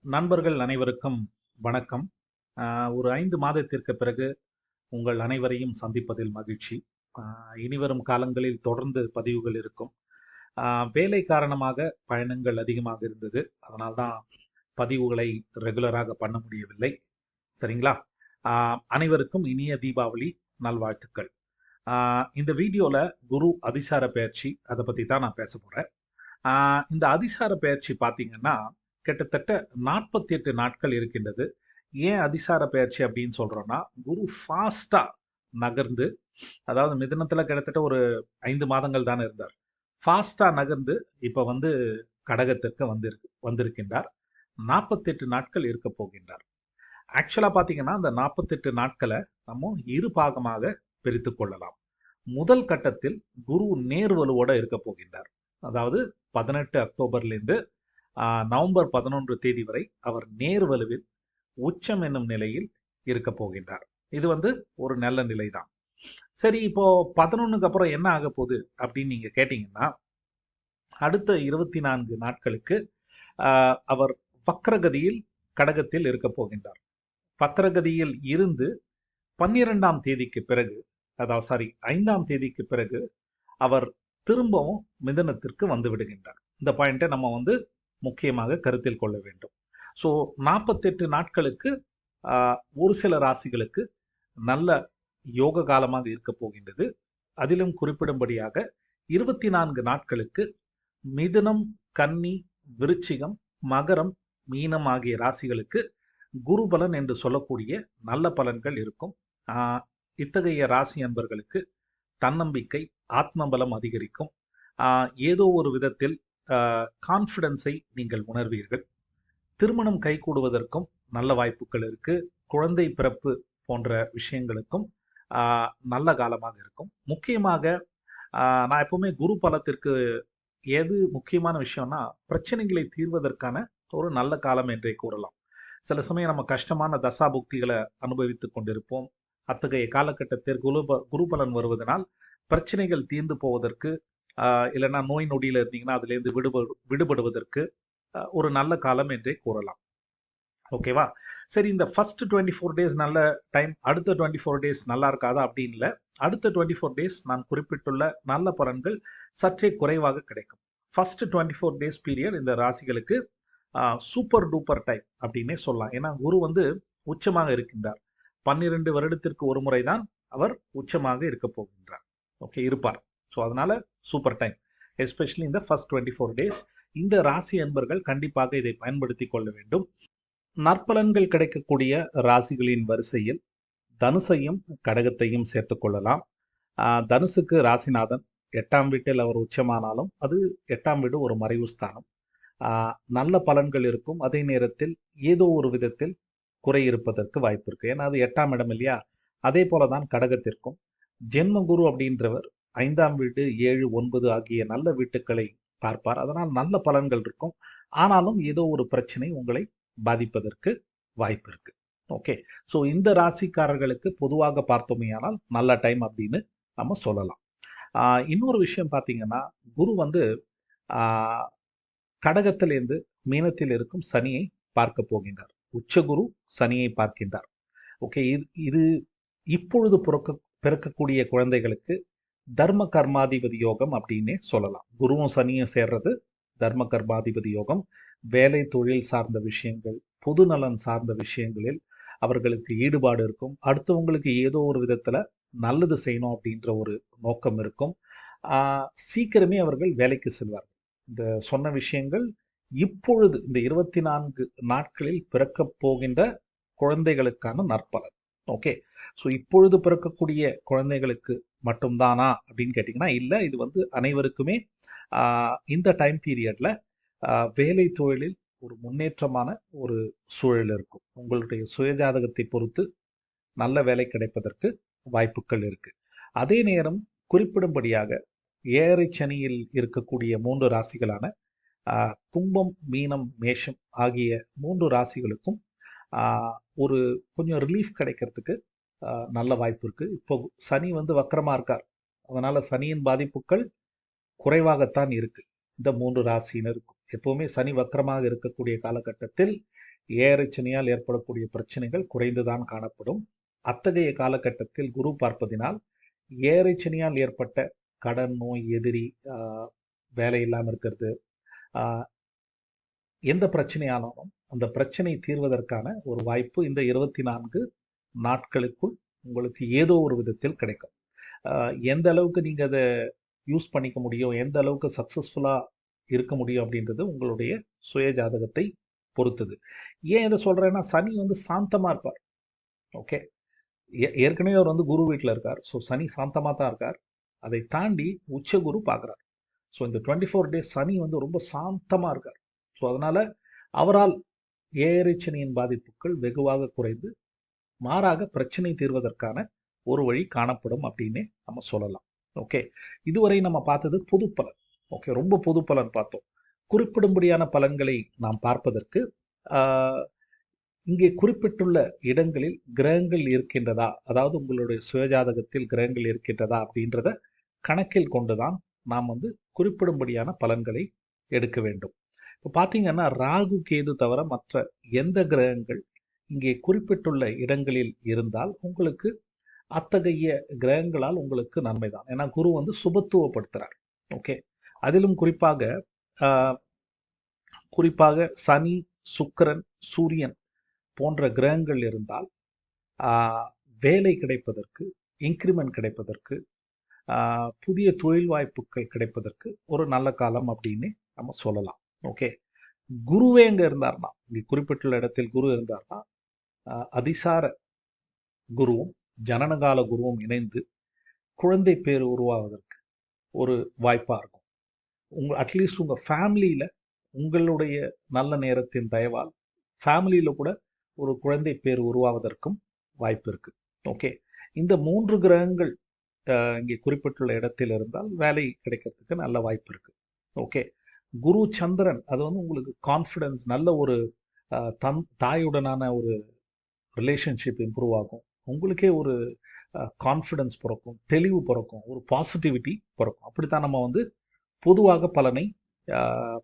நண்பர்கள் அனைவருக்கும் வணக்கம். ஒரு 5 மாதத்திற்கு பிறகு உங்கள் அனைவரையும் சந்திப்பதில் மகிழ்ச்சி. அ இனிவரும் காலங்களில் தொடர்ந்து பதிவுகள் இருக்கும். அ வேலை காரணமாக பயணங்கள் அதிகமாக இருந்தது. அதனால தான் பதிவுகளை ரெகுலராக பண்ண முடியவில்லை. சரிங்களா? அ அனைவருக்கும் இனிய தீபாவளி நல்வாழ்த்துக்கள். அ இந்த வீடியோல குரு அதிசார பெயர்ச்சி அத பத்தி தான் நான் பேசப் போறேன். ஆ, இந்த அதிசார பெயர்ச்சி பார்த்தீங்கன்னா, கிட்டத்தட்ட 48 நாட்கள் இருக்கின்றது. ஏன் அதிசார பெயர்ச்சி அப்படின்னு சொல்றோம்னா, குரு ஃபாஸ்ட்டா நகர்ந்து, அதாவது மிதுனத்துல கிட்டத்தட்ட ஒரு 5 மாதங்கள் தானே இருந்தார். ஃபாஸ்ட்டா நகர்ந்து இப்ப வந்து கடகத்திற்கு வந்திருக்கின்றார். 48 நாட்கள் இருக்கப் போகின்றார். ஆக்சுவலா பார்த்தீங்கன்னா, அந்த 48 நாட்கள நம்ம இரு பாகமாக பிரித்துக் கொள்ளலாம். முதல் கட்டத்தில் குரு நேர்வலுவோட இருக்கப் போகின்றார். அதாவது 18 அக்டோபர்லேருந்து நவம்பர் 11 தேதி வரை அவர் நேர்வலுவில் உச்சம் என்னும் நிலையில் இருக்கப் போகின்றார். இது வந்து ஒரு நல்ல நிலைதான். சரி, இப்போ 11க்கு அப்புறம் என்ன ஆக போகுது அப்படின்னு நீங்க கேட்டீங்கன்னா, அடுத்த 24 நாட்களுக்கு அவர் வக்ரகதியில் கடகத்தில் இருக்கப் போகின்றார். வக்ரகதியில் இருந்து 12ஆம் தேதிக்கு பிறகு, அதாவது சாரி 5ஆம் தேதிக்கு பிறகு அவர் திரும்பவும் மிதனத்திற்கு வந்து விடுகின்றார். இந்த பாயிண்ட்டை நம்ம வந்து முக்கியமாக கருத்தில் கொள்ள வேண்டும். ஸோ 48 நாட்களுக்கு ஒரு சில ராசிகளுக்கு நல்ல யோக காலமாக இருக்க போகின்றது. அதிலும் குறிப்பிடும்படியாக 24 நாட்களுக்கு மிதுனம், கன்னி, விருச்சிகம், மகரம், மீனம் ஆகிய ராசிகளுக்கு குரு பலன் என்று சொல்லக்கூடிய நல்ல பலன்கள் இருக்கும். ஆஹ் இத்தகைய ராசி அன்பர்களுக்கு தன்னம்பிக்கை, ஆத்ம பலம் அதிகரிக்கும். ஏதோ ஒரு விதத்தில் கான்ஃபிடன்ஸை நீங்கள் உணர்வீர்கள். திருமணம் கைகூடுவதற்கும் நல்ல வாய்ப்புகள் இருக்கு. குழந்தை பிறப்பு போன்ற விஷயங்களுக்கும் நல்ல காலமாக இருக்கும். முக்கியமாக நான் எப்பவுமே குரு பலத்திற்கு எது முக்கியமான விஷயம்னா, பிரச்சனைகளை தீர்வதற்கான ஒரு நல்ல காலம் என்றே கூறலாம். சில சமயம் நம்ம கஷ்டமான தசாபுக்திகளை அனுபவித்துக் கொண்டிருப்போம். அத்தகைய காலகட்டத்தில் குரு பலன் வருவதனால் பிரச்சனைகள் தீர்ந்து போவதற்கு, இல்லைன்னா நோய் நொடியில் இருந்தீங்கன்னா அதிலிருந்து விடுபடுவதற்கு ஒரு நல்ல காலம் என்றே கூறலாம். ஓகேவா? சரி, இந்த ஃபர்ஸ்ட் 24 டேஸ் நல்ல டைம், அடுத்த 24 டேஸ் நல்லா இருக்காதா அப்படின்னு இல்லை. அடுத்த 24 டேஸ் நான் குறிப்பிட்டுள்ள நல்ல பலன்கள் சற்றே குறைவாக கிடைக்கும். ஃபர்ஸ்ட் 24 டேஸ் பீரியட் இந்த ராசிகளுக்கு சூப்பர் டூப்பர் டைம் அப்படின்னே சொல்லலாம். ஏன்னா குரு வந்து உச்சமாக இருக்கின்றார். 12 வருடத்திற்கு ஒரு முறை தான் அவர் உச்சமாக இருக்க போகின்றார். ஓகே, இருப்பார். ஸோ அதனால சூப்பர் டைம், எஸ்பெஷலி இந்த ஃபர்ஸ்ட் 24 டேஸ். இந்த ராசி அன்பர்கள் கண்டிப்பாக இதை பயன்படுத்தி கொள்ள வேண்டும். நற்பலன்கள் கிடைக்கக்கூடிய ராசிகளின் வரிசையில் தனுசையும் கடகத்தையும் சேர்த்துக் கொள்ளலாம். தனுசுக்கு ராசிநாதன் 8ஆம் வீட்டில் அவர் உச்சமானாலும் அது 8ஆம் வீடு ஒரு மறைவு ஸ்தானம். நல்ல பலன்கள் இருக்கும். அதே நேரத்தில் ஏதோ ஒரு விதத்தில் குறை இருப்பதற்கு வாய்ப்பு இருக்கு. ஏன்னா அது 8ஆம் இடம் இல்லையா? அதே போலதான் கடகத்திற்கும். ஜென்மகுரு அப்படின்றவர் 5ஆம் வீடு, 7, 9 ஆகிய நல்ல வீட்டுக்களை பார்ப்பார். அதனால் நல்ல பலன்கள் இருக்கும். ஆனாலும் ஏதோ ஒரு பிரச்சனை உங்களை பாதிப்பதற்கு வாய்ப்பு இருக்கு. ஓகே. ஸோ இந்த ராசிக்காரர்களுக்கு பொதுவாக பார்த்தோமேயானால் நல்ல டைம் அப்படின்னு நம்ம சொல்லலாம். இன்னொரு விஷயம் பார்த்தீங்கன்னா, குரு வந்து கடகத்திலிருந்து மீனத்தில் இருக்கும் சனியை பார்க்க போகின்றார். உச்சகுரு சனியை பார்க்கின்றார். ஓகே. இது இது இப்பொழுது பிறக்கக்கூடிய குழந்தைகளுக்கு தர்ம கர்மாதிபதி யோகம் அப்படின்னே சொல்லலாம். குருவும் சனியும் சேர்றது தர்ம கர்மாதிபதி யோகம். வேலை தொழில் சார்ந்த விஷயங்கள், பொது நலன் சார்ந்த விஷயங்களில் அவர்களுக்கு ஈடுபாடு இருக்கும். அடுத்தவங்களுக்கு ஏதோ ஒரு விதத்துல நல்லது செய்யணும் அப்படின்ற ஒரு நோக்கம் இருக்கும். சீக்கிரமே அவர்கள் வேலைக்கு செல்வார்கள். இந்த சொன்ன விஷயங்கள் இப்பொழுது இந்த 24 நாட்களில் பிறக்கப் போகின்ற குழந்தைகளுக்கான நற்பலன். ஓகே. ஸோ இப்பொழுது பிறக்கக்கூடிய குழந்தைகளுக்கு மட்டும்தானா அப்படின்னு கேட்டிங்கன்னா இல்லை. இது வந்து அனைவருக்குமே இந்த டைம் பீரியட்ல வேலை தொழிலில் ஒரு முன்னேற்றமான ஒரு சூழல் இருக்கும். உங்களுடைய சுயஜாதகத்தை பொறுத்து நல்ல வேலை கிடைப்பதற்கு வாய்ப்புகள் இருக்கு. அதே நேரம் குறிப்பிடும்படியாக ஏழரை சனியில் இருக்கக்கூடிய 3 ராசிகளான கும்பம், மீனம், மேஷம் ஆகிய 3 ராசிகளுக்கும் ஒரு கொஞ்சம் ரிலீஃப் கிடைக்கிறதுக்கு நல்ல வாய்ப்பு இருக்கு. இப்போ சனி வந்து வக்கரமா இருக்கார். அதனால சனியின் பாதிப்புகள் குறைவாகத்தான் இருக்கு இந்த 3 ராசியினருக்கும். எப்பவுமே சனி வக்கரமாக இருக்கக்கூடிய காலகட்டத்தில் ஏழரை சனியால் ஏற்படக்கூடிய பிரச்சனைகள் குறைந்துதான் காணப்படும். அத்தகைய காலகட்டத்தில் குரு பார்ப்பதினால் ஏழரை சனியால் ஏற்பட்ட கடன், நோய், எதிரி, வேலை இல்லாமல் இருக்கிறது, எந்த பிரச்சனையானாலும் அந்த பிரச்சனை தீர்வதற்கான ஒரு வாய்ப்பு இந்த 24 நாட்களுக்குள் உங்களுக்கு ஏதோ ஒரு விதத்தில் கிடைக்கும். எந்த அளவுக்கு நீங்கள் அதை யூஸ் பண்ணிக்க முடியும், எந்த அளவுக்கு சக்ஸஸ்ஃபுல்லாக இருக்க முடியும் அப்படின்றது உங்களுடைய சுய ஜாதகத்தை பொறுத்தது. ஏன் இதை சொல்கிறேன்னா, சனி வந்து சாந்தமாக இருப்பார். ஓகே, ஏற்கனவே அவர் வந்து குரு வீட்டில் இருக்கார். ஸோ சனி சாந்தமாக தான் இருக்கார். அதை தாண்டி உச்ச குரு பார்க்குறார். ஸோ இந்த 24 டேஸ் சனி வந்து ரொம்ப சாந்தமாக இருக்கார். ஸோ அதனால் அவரால் ஏழரை சனியின் பாதிப்புகள் வெகுவாக குறைந்து மாறாக பிரச்சனை தீர்வதற்கான ஒரு வழி காணப்படும் அப்படின்னு நம்ம சொல்லலாம். ஓகே, இதுவரை நம்ம பார்த்தது பொது பலன். ஓகே, ரொம்ப பொது பலன் பார்த்தோம். குறிப்பிடும்படியான பலன்களை நாம் பார்ப்பதற்கு இங்கே குறிப்பிட்டுள்ள இடங்களில் கிரகங்கள் இருக்கின்றதா, அதாவது உங்களுடைய சுயஜாதகத்தில் கிரகங்கள் இருக்கின்றதா அப்படின்றத கணக்கில் கொண்டுதான் நாம் வந்து குறிப்பிடும்படியான பலன்களை எடுக்க வேண்டும். இப்போ பார்த்தீங்கன்னா, ராகு கேது தவிர மற்ற எந்த கிரகங்கள் இங்கே குறிப்பிட்டுள்ள இடங்களில் இருந்தால் உங்களுக்கு அத்தகைய கிரகங்களால் உங்களுக்கு நன்மை தான். ஏன்னா குரு வந்து சுபத்துவப்படுத்துறார். ஓகே, அதிலும் குறிப்பாக சனி, சுக்கிரன், சூரியன் போன்ற கிரகங்கள் இருந்தால் வேலை கிடைப்பதற்கு, இன்க்ரிமெண்ட் கிடைப்பதற்கு, புதிய தொழில் வாய்ப்புகள் கிடைப்பதற்கு ஒரு நல்ல காலம் அப்படின்னு நம்ம சொல்லலாம். ஓகே, குருவே இங்கே இருந்தார்னா, இங்கே குறிப்பிட்டுள்ள இடத்தில் குரு இருந்தார்னா அதிசார குருவும் ஜனனகால குருவும் இணைந்து குழந்தை பேர் உருவாவதற்கு ஒரு வாய்ப்பாக இருக்கும். அட்லீஸ்ட் உங்கள் ஃபேமிலியில் உங்களுடைய நல்ல நேரத்தின் தயவால் ஃபேமிலியில் கூட ஒரு குழந்தை பேர் உருவாவதற்கும் வாய்ப்பு இருக்குது. ஓகே, இந்த 3 கிரகங்கள் இங்கே குறிப்பிட்டுள்ள இடத்தில் இருந்தால் வேலை கிடைக்கிறதுக்கு நல்ல வாய்ப்பு இருக்குது. ஓகே, குரு சந்திரன் அது வந்து உங்களுக்கு கான்ஃபிடன்ஸ், நல்ல ஒரு தாயுடனான ஒரு ரிலேஷன்ஷிப் இம்ப்ரூவ் ஆகும். உங்களுக்கே ஒரு கான்ஃபிடன்ஸ் பிறக்கும், தெளிவு பிறக்கும், ஒரு பாசிட்டிவிட்டி பிறக்கும். அப்படித்தான் நம்ம வந்து பொதுவாக பலனை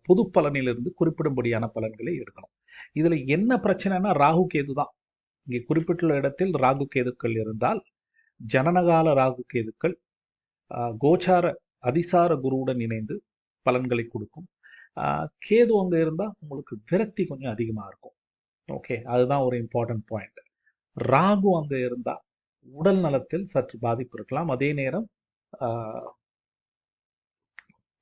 பொது பலனிலிருந்து குறிப்பிடும்படியான பலன்களை எடுக்கணும். இதில் என்ன பிரச்சனைனா ராகு கேது தான். இங்கே குறிப்பிட்டுள்ள இடத்தில் ராகு கேதுக்கள் இருந்தால் ஜனனகால ராகு கேதுக்கள் கோச்சார அதிசார குருவுடன் இணைந்து பலன்களை கொடுக்கும். கேது அங்கே இருந்தால் உங்களுக்கு விரக்தி கொஞ்சம் அதிகமாக இருக்கும். ஓகே, அதுதான் ஒரு இம்பார்ட்டன்ட் பாயிண்ட். ராகு அங்கே இருந்தால் உடல் நலத்தில் சற்று பாதிப்பு இருக்கலாம். அதே நேரம்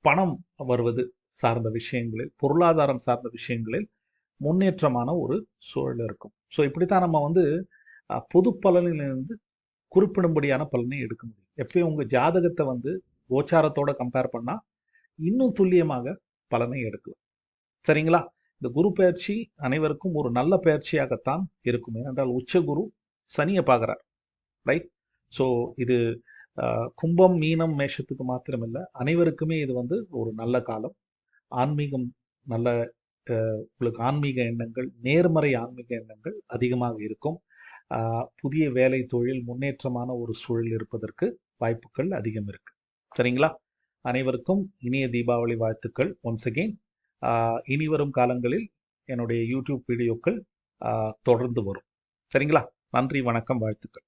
பணம் வருவது சார்ந்த விஷயங்களில், பொருளாதாரம் சார்ந்த விஷயங்களில் முன்னேற்றமான ஒரு சூழல் இருக்கும். ஸோ இப்படித்தான் நம்ம வந்து பொது பலனிலிருந்து குறிப்பிடும்படியான பலனை எடுக்க முடியும். எப்பயும் உங்கள் ஜாதகத்தை வந்து கோச்சாரத்தோட கம்பேர் பண்ணால் இன்னும் துல்லியமாக பலனை எடுக்கலாம். சரிங்களா? இந்த குரு பயிற்சி அனைவருக்கும் ஒரு நல்ல பயிற்சியாகத்தான் இருக்கும். ஏனென்றால் உச்ச குரு சனியை பார்க்குறார், ரைட்? ஸோ இது கும்பம், மீனம், மேஷத்துக்கு மாத்திரமில்லை, அனைவருக்குமே இது வந்து ஒரு நல்ல காலம். ஆன்மீகம் நல்ல உங்களுக்கு ஆன்மீக எண்ணங்கள், நேர்மறை ஆன்மீக எண்ணங்கள் அதிகமாக இருக்கும். புதிய வேலை, தொழில், முன்னேற்றமான ஒரு சூழல் இருப்பதற்கு வாய்ப்புகள் அதிகம் இருக்கு. சரிங்களா? அனைவருக்கும் இனிய தீபாவளி வாழ்த்துக்கள். ஒன்ஸ் அகெயின், இனி வரும் காலங்களில் என்னுடைய யூடியூப் வீடியோக்கள் தொடர்ந்து வரும். சரிங்களா? நன்றி, வணக்கம், வாழ்த்துக்கள்.